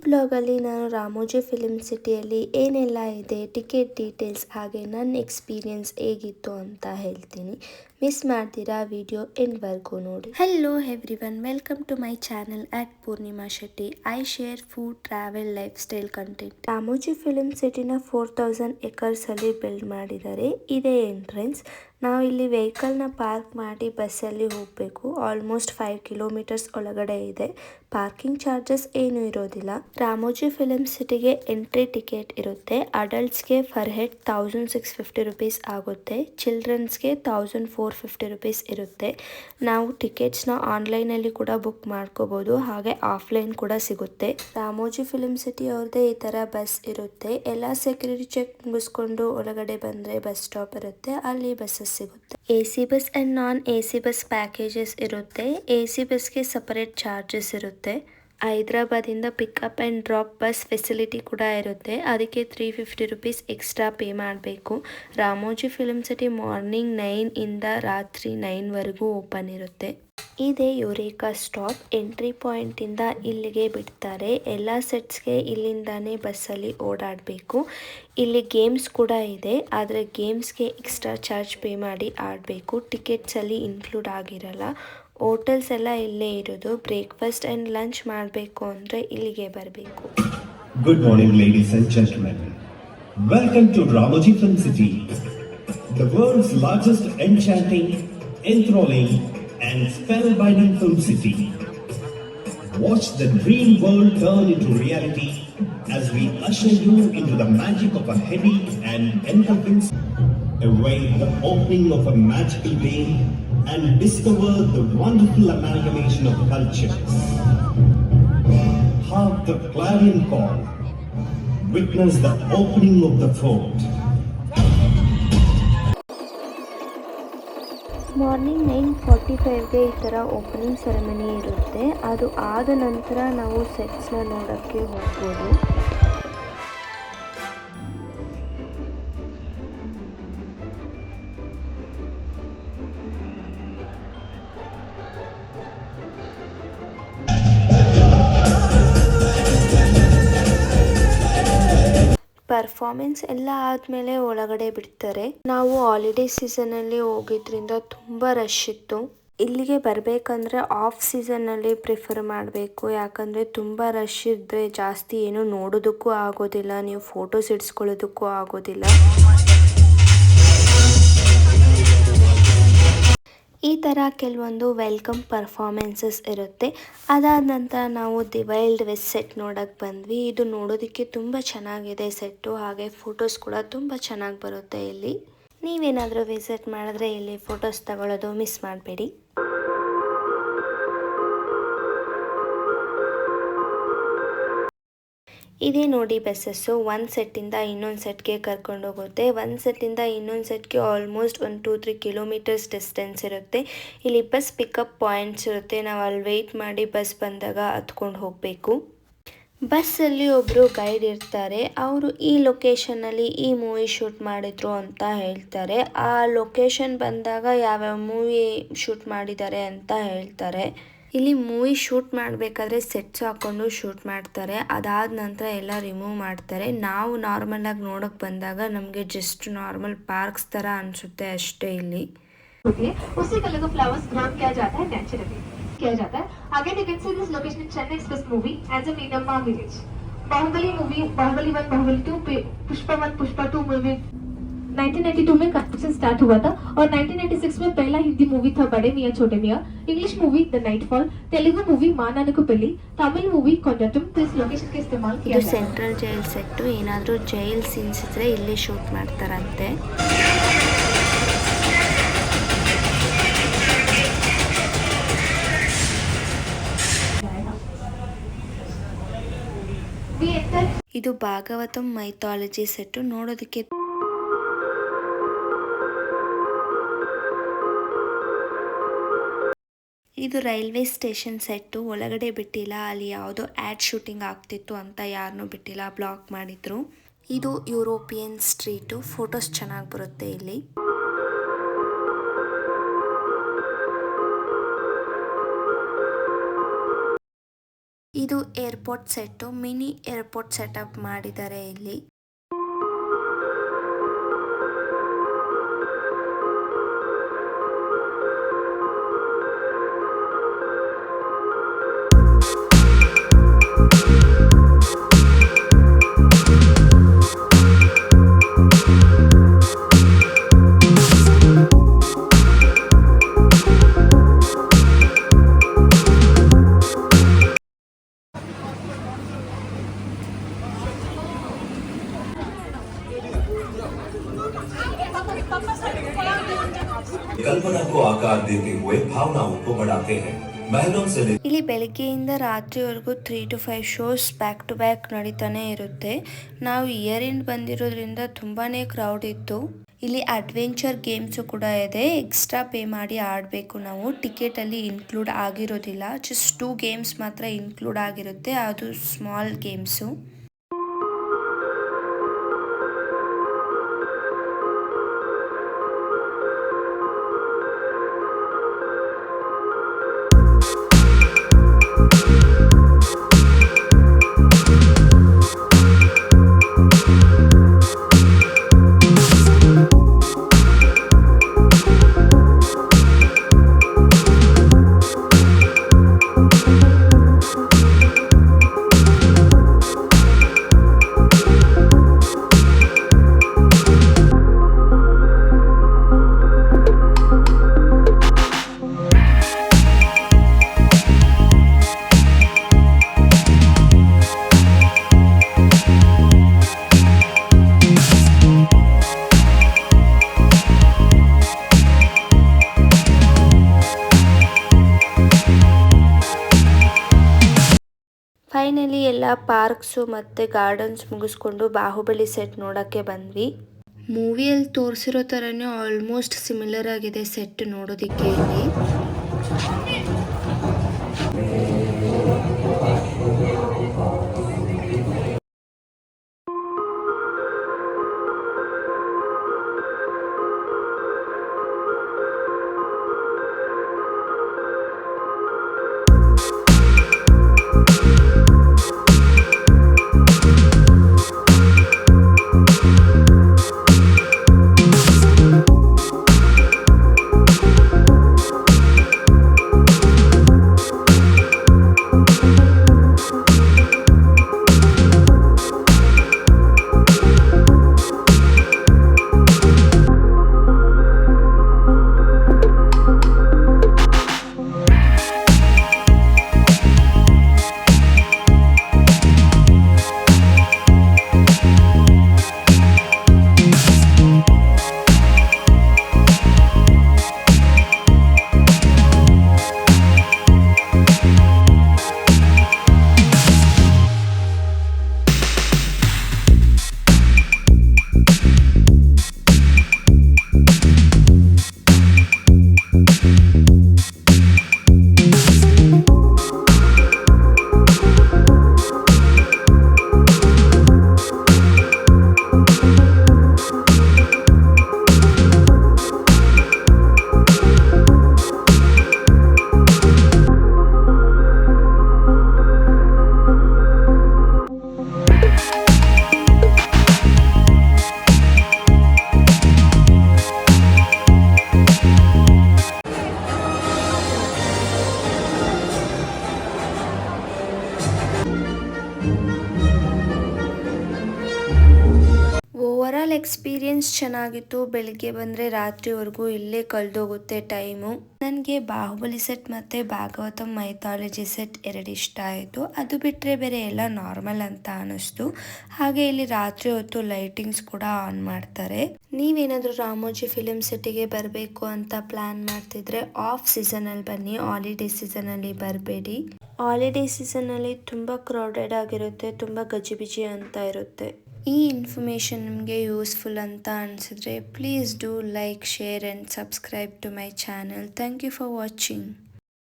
ಬ್ಲಾಗಲ್ಲಿ ನಾನು ರಾಮೋಜಿ ಫಿಲ್ಮ್ ಸಿಟಿಯಲ್ಲಿ ಏನೆಲ್ಲ ಇದೆ, ಟಿಕೆಟ್ ಡೀಟೇಲ್ಸ್ ಹಾಗೆ ನನ್ನ ಎಕ್ಸ್ಪೀರಿಯನ್ಸ್ ಹೇಗಿತ್ತು ಅಂತ ಹೇಳ್ತೀನಿ. ಮಿಸ್ ಮಾಡ್ತೀರಾ ವಿಡಿಯೋ ಎಂಡ್ವರೆಗೂ ನೋಡಿ. Hello everyone, welcome to my channel at Purnima Shetty. I share food, travel, lifestyle content. Ramoji film ಸಿಟಿನ 4000 ಎಕರ್ಸ್ ಅಲ್ಲಿ ಬಿಲ್ಡ್ ಮಾಡಿದ್ದಾರೆ. ಇದೇ ಎಂಟ್ರೆನ್ಸ್. ನಾವು ಇಲ್ಲಿ ವೆಹಿಕಲ್ನ ಪಾರ್ಕ್ ಮಾಡಿ ಬಸ್ಸಲ್ಲಿ ಹೋಗಬೇಕು. ಆಲ್ಮೋಸ್ಟ್ 5 ಕಿಲೋಮೀಟರ್ಸ್ ಒಳಗಡೆ ಇದೆ. ಪಾರ್ಕಿಂಗ್ ಚಾರ್ಜಸ್ ಏನು ಇರೋದಿಲ್ಲ. ರಾಮೋಜಿ ಫಿಲ್ಮ್ ಸಿಟಿಗೆ ಎಂಟ್ರಿ ಟಿಕೆಟ್ ಇರುತ್ತೆ. ಅಡಲ್ಟ್ಸ್ಗೆ ಫರ್ ಹೆಡ್ 1650 ರುಪೀಸ್ ಆಗುತ್ತೆ. ಚಿಲ್ಡ್ರನ್ಸ್ಗೆ 1450 ರುಪೀಸ್ ಇರುತ್ತೆ. ನಾವು ಟಿಕೆಟ್ಸ್ನ ಆನ್ಲೈನಲ್ಲಿ ಕೂಡ ಬುಕ್ ಮಾಡ್ಕೋಬಹುದು, ಹಾಗೆ ಆಫ್ಲೈನ್ ಕೂಡ ಸಿಗುತ್ತೆ. ರಾಮೋಜಿ ಫಿಲ್ಮ್ ಸಿಟಿ ಅವ್ರದ್ದೇ ಈ ಥರ ಬಸ್ ಇರುತ್ತೆ. ಎಲ್ಲ ಸೆಕ್ಯೂರಿಟಿ ಚೆಕ್ ಮುಗಿಸ್ಕೊಂಡು ಒಳಗಡೆ ಬಂದರೆ ಬಸ್ ಸ್ಟಾಪ್ ಇರುತ್ತೆ, ಅಲ್ಲಿ ಬಸ್ಸಸ್ ಸಿಗುತ್ತೆ. AC bus and non AC bus packages ಇರುತ್ತೆ. AC ಬಸ್ಗೆ ಸಪರೇಟ್ ಚಾರ್ಜಸ್ ಇರುತ್ತೆ. ಹೈದ್ರಾಬಾದಿಂದ pickup and drop bus facility ಕೂಡ ಇರುತ್ತೆ. ಅದಕ್ಕೆ 350 ರುಪೀಸ್ ಎಕ್ಸ್ಟ್ರಾ ಪೇ ಮಾಡಬೇಕು. ರಾಮೋಜಿ ಫಿಲ್ಮ್ ಸಿಟಿ ಮಾರ್ನಿಂಗ್ 9 ಇಂದ ರಾತ್ರಿ 9ವರೆಗೂ ಓಪನ್ ಇರುತ್ತೆ. ಇದೇ ಯುರೇಕಾ ಸ್ಟಾಪ್. ಎಂಟ್ರಿ ಪಾಯಿಂಟಿಂದ ಇಲ್ಲಿಗೆ ಬಿಡ್ತಾರೆ. ಎಲ್ಲ ಸೆಟ್ಸ್ಗೆ ಇಲ್ಲಿಂದಾನೇ ಬಸ್ಸಲ್ಲಿ ಓಡಾಡಬೇಕು. ಇಲ್ಲಿ ಗೇಮ್ಸ್ ಕೂಡ ಇದೆ, ಆದರೆ ಗೇಮ್ಸ್ಗೆ ಎಕ್ಸ್ಟ್ರಾ ಚಾರ್ಜ್ ಪೇ ಮಾಡಿ ಆಡಬೇಕು. ಟಿಕೆಟ್ಸಲ್ಲಿ ಇನ್ಕ್ಲೂಡ್ ಆಗಿರಲ್ಲ. ಹೋಟೆಲ್ಸ್ ಎಲ್ಲ ಇಲ್ಲೇ ಇರೋದು. ಬ್ರೇಕ್ಫಾಸ್ಟ್ ಆ್ಯಂಡ್ ಲಂಚ್ ಮಾಡಬೇಕು ಅಂದರೆ ಇಲ್ಲಿಗೆ ಬರಬೇಕು. Good morning, ladies and gentlemen. Welcome to Ramoji Film City, the world's largest enchanting, enthralling, and spellbinding film city. Watch the dream world turn into reality as we usher you into the magic of a heady and engulfing. Await the opening of a magical day and discover the wonderful amalgamation of cultures. Hark the clarion call. Witness the opening of the fort. Morning 9:45ಗೆ ಈ ಥರ opening ceremony ಇರುತ್ತೆ. ಅದು ಆದ ನಂತರ ನಾವು ಸೆಟ್ಸ್ನ ನೋಡೋಕ್ಕೆ ಹೋಗ್ಬೋದು. ಪರ್ಫಾರ್ಮೆನ್ಸ್ ಎಲ್ಲ ಆದಮೇಲೆ ಒಳಗಡೆ ಬಿಡ್ತಾರೆ. ನಾವು ಹಾಲಿಡೇ ಸೀಸನಲ್ಲಿ ಹೋಗಿದ್ರಿಂದ ತುಂಬ ರಶ್ ಇತ್ತು. ಇಲ್ಲಿಗೆ ಬರಬೇಕಂದ್ರೆ ಆಫ್ ಸೀಸನ್ನಲ್ಲಿ ಪ್ರಿಫರ್ ಮಾಡಬೇಕು, ಯಾಕಂದರೆ ತುಂಬ ರಶ್ ಇದ್ದರೆ ಜಾಸ್ತಿ ಏನು ನೋಡೋದಕ್ಕೂ ಆಗೋದಿಲ್ಲ, ನೀವು ಫೋಟೋಸ್ ಇಡ್ಸ್ಕೊಳ್ಳೋದಕ್ಕೂ ಆಗೋದಿಲ್ಲ. ಈ ಥರ ಕೆಲವೊಂದು ವೆಲ್ಕಮ್ ಪರ್ಫಾರ್ಮೆನ್ಸಸ್ ಇರುತ್ತೆ. ಅದಾದ ನಂತರ ನಾವು ದಿ ವೈಲ್ಡ್ ವೆಸ್ಟ್ ಸೆಟ್ ನೋಡೋಕ್ಕೆ ಬಂದ್ವಿ. ಇದು ನೋಡೋದಕ್ಕೆ ತುಂಬ ಚೆನ್ನಾಗಿದೆ ಸೆಟ್ಟು, ಹಾಗೆ ಫೋಟೋಸ್ ಕೂಡ ತುಂಬ ಚೆನ್ನಾಗಿ ಬರುತ್ತೆ ಇಲ್ಲಿ. ನೀವೇನಾದರೂ ವಿಸಿಟ್ ಮಾಡಿದ್ರೆ ಇಲ್ಲಿ ಫೋಟೋಸ್ ತಗೊಳ್ಳೋದು ಮಿಸ್ ಮಾಡಬೇಡಿ. ಇದೇ ನೋಡಿ ಬಸ್ಸಸ್ಸು. ಒಂದು ಸೆಟ್ಟಿಂದ ಇನ್ನೊಂದು ಸೆಟ್ಗೆ ಕರ್ಕೊಂಡು ಹೋಗುತ್ತೆ. ಒಂದು ಸೆಟ್ಟಿಂದ ಇನ್ನೊಂದು ಸೆಟ್ಗೆ ಆಲ್ಮೋಸ್ಟ್ 1-3 ಕಿಲೋಮೀಟರ್ಸ್ ಡಿಸ್ಟೆನ್ಸ್ ಇರುತ್ತೆ. ಇಲ್ಲಿ ಬಸ್ ಪಿಕಪ್ ಪಾಯಿಂಟ್ಸ್ ಇರುತ್ತೆ. ನಾವು ಅಲ್ಲಿ ವೆಯ್ಟ್ ಮಾಡಿ ಬಸ್ ಬಂದಾಗ ಹತ್ಕೊಂಡು ಹೋಗಬೇಕು. ಬಸ್ಸಲ್ಲಿ ಒಬ್ಬರು ಗೈಡ್ ಇರ್ತಾರೆ. ಅವರು ಈ ಲೊಕೇಶನಲ್ಲಿ ಈ ಮೂವಿ ಶೂಟ್ ಮಾಡಿದ್ರು ಅಂತ ಹೇಳ್ತಾರೆ. ಆ ಲೊಕೇಶನ್ ಬಂದಾಗ ಯಾವ್ಯಾವ ಮೂವಿ ಶೂಟ್ ಮಾಡಿದ್ದಾರೆ ಅಂತ ಹೇಳ್ತಾರೆ. ಇಲ್ಲಿ ಮೂವಿ ಶೂಟ್ ಮಾಡಬೇಕಾದ್ರೆ ಸೆಟ್ಸ್ ಹಾಕ್ಕೊಂಡು ಶೂಟ್ ಮಾಡ್ತಾರೆ. ಅದಾದ ನಂತರ ಎಲ್ಲ ರಿಮೂವ್ ಮಾಡ್ತಾರೆ. ನಾವು ನಾರ್ಮಲಾಗಿ ನೋಡೋಕ್ಕೆ ಬಂದಾಗ ನಮಗೆ ಜಸ್ಟ್ ನಾರ್ಮಲ್ ಪಾರ್ಕ್ಸ್ ಥರ ಅನಿಸುತ್ತೆ ಅಷ್ಟೇ. ಇಲ್ಲಿ उसी कलर का फ्लावर्स ग्राउंड किया जाता है, नेचुरली किया जाता है. Again you can see this location in Chennai Express movie as a Meenamma village. Baahubali movie, Baahubali 1, Baahubali 2, Pushpa 1, Pushpa 2 movie 1992 में कंस्ट्रक्शन स्टार्ट हुआ था और 1996 में पहला हिंदी मूवी था Bade Miyan Chote Miyan, English movie the Nightfall, Telugu movie मानानुकु पेल्ली, तमिल मूवी कोंडटम. तो इस लोकेशन के इस्तेमाल किया ಇದು ಸೆಂಟ್ರಲ್ ಜೈಲ್ ಸೆಟ್ಟು. ಏನಾದರೂ ಜೈಲ್ ಸೀನ್ಸ್ ಇದ್ರೆ ಇಲ್ಲಿ ಶೂಟ್ ಮಾಡ್ತಾರಂತೆ. ಇದು ಭಾಗವತಂ ಮೈಥಾಲಜಿ ಸೆಟ್ಟು. ನೋಡೋದಕ್ಕೆ ಇದು ರೈಲ್ವೆ ಸ್ಟೇಷನ್ ಸೆಟ್ಟು. ಒಳಗಡೆ ಬಿಟ್ಟಿಲ್ಲ, ಅಲ್ಲಿ ಯಾವುದೋ ಆ್ಯಡ್ ಶೂಟಿಂಗ್ ಆಗ್ತಿತ್ತು ಅಂತ ಯಾರನ್ನೂ ಬಿಟ್ಟಿಲ್ಲ, ಬ್ಲಾಕ್ ಮಾಡಿದ್ರು. ಇದು ಯುರೋಪಿಯನ್ ಸ್ಟ್ರೀಟು. ಫೋಟೋಸ್ ಚೆನ್ನಾಗಿ ಬರುತ್ತೆ ಇಲ್ಲಿ. ಇದು airport set, mini airport setup ಮಾಡಿದ್ದಾರೆ ಇಲ್ಲಿ. कल्पना को आकार देते हुए भावनाओं को बढ़ाते हैं। महलों से ಇಲ್ಲಿ ಬೆಳಗ್ಗೆಯಿಂದ ರಾತ್ರಿವರೆಗೂ 3 to 5 shows back to back ನಡೀತಾನೆ ಇರುತ್ತೆ. ನಾವು ಇಯರ್ ಎಂಡ್ ಬಂದಿರೋದ್ರಿಂದ ತುಂಬಾನೇ ಕ್ರೌಡ್ ಇತ್ತು. ಇಲ್ಲಿ ಅಡ್ವೆಂಚರ್ ಗೇಮ್ಸು ಕೂಡ ಇದೆ. ಎಕ್ಸ್ಟ್ರಾ ಪೇ ಮಾಡಿ ಆಡಬೇಕು ನಾವು. ಟಿಕೆಟ್ ಅಲ್ಲಿ ಇನ್ಕ್ಲೂಡ್ ಆಗಿರೋದಿಲ್ಲ. ಜಸ್ಟ್ 2 ಗೇಮ್ಸ್ ಮಾತ್ರ ಇನ್ಕ್ಲೂಡ್ ಆಗಿರುತ್ತೆ. ಅದು ಸ್ಮಾಲ್ ಗೇಮ್ಸು. ಫೈನಲಿ ಎಲ್ಲ ಪಾರ್ಕ್ಸು ಮತ್ತು ಗಾರ್ಡನ್ಸ್ ಮುಗಿಸ್ಕೊಂಡು ಬಾಹುಬಲಿ ಸೆಟ್ ನೋಡೋಕ್ಕೆ ಬಂದ್ವಿ. ಮೂವಿಯಲ್ಲಿ ತೋರಿಸಿರೋ ಥರನೇ ಆಲ್ಮೋಸ್ಟ್ ಸಿಮಿಲರ್ ಆಗಿದೆ ಸೆಟ್ ನೋಡೋದಕ್ಕೆ ಇಲ್ಲಿ. ಓವರಾಲ್ ಎಕ್ಸ್ಪೀರಿಯನ್ಸ್ ಚೆನ್ನಾಗಿತ್ತು. ಬೆಳಿಗ್ಗೆ ಬಂದರೆ ರಾತ್ರಿವರೆಗೂ ಇಲ್ಲೇ ಕಳೆದೋಗುತ್ತೆ ಟೈಮು. ನನಗೆ ಬಾಹುಬಲಿ ಸೆಟ್ ಮತ್ತು ಭಾಗವತಂ ಮೈಥಾಲಜಿ ಸೆಟ್ 2 ಇಷ್ಟ ಆಯಿತು. ಅದು ಬಿಟ್ಟರೆ ಬೇರೆ ಎಲ್ಲ ನಾರ್ಮಲ್ ಅಂತ ಅನ್ನಿಸ್ತು. ಹಾಗೆ ಇಲ್ಲಿ ರಾತ್ರಿ ಹೊತ್ತು ಲೈಟಿಂಗ್ಸ್ ಕೂಡ ಆನ್ ಮಾಡ್ತಾರೆ. ನೀವೇನಾದರೂ ರಾಮೋಜಿ ಫಿಲ್ಮ್ ಸಿಟಿಗೆ ಬರಬೇಕು ಅಂತ ಪ್ಲ್ಯಾನ್ ಮಾಡ್ತಿದ್ರೆ ಆಫ್ ಸೀಸನಲ್ಲಿ ಬನ್ನಿ, ಹಾಲಿಡೇ ಸೀಸನಲ್ಲಿ ಬರಬೇಡಿ. ಹಾಲಿಡೇ ಸೀಸನಲ್ಲಿ ತುಂಬ ಕ್ರೌಡೆಡ್ ಆಗಿರುತ್ತೆ, ತುಂಬ ಗಜಿಬಿಜಿ ಅಂತ ಇರುತ್ತೆ. ಈ ಇನ್ಫಾರ್ಮೇಷನ್ ನಿಮಗೆ ಯೂಸ್ಫುಲ್ ಅಂತ ಅನಿಸಿದ್ರೆ please do like, share and subscribe to my channel. Thank you for watching.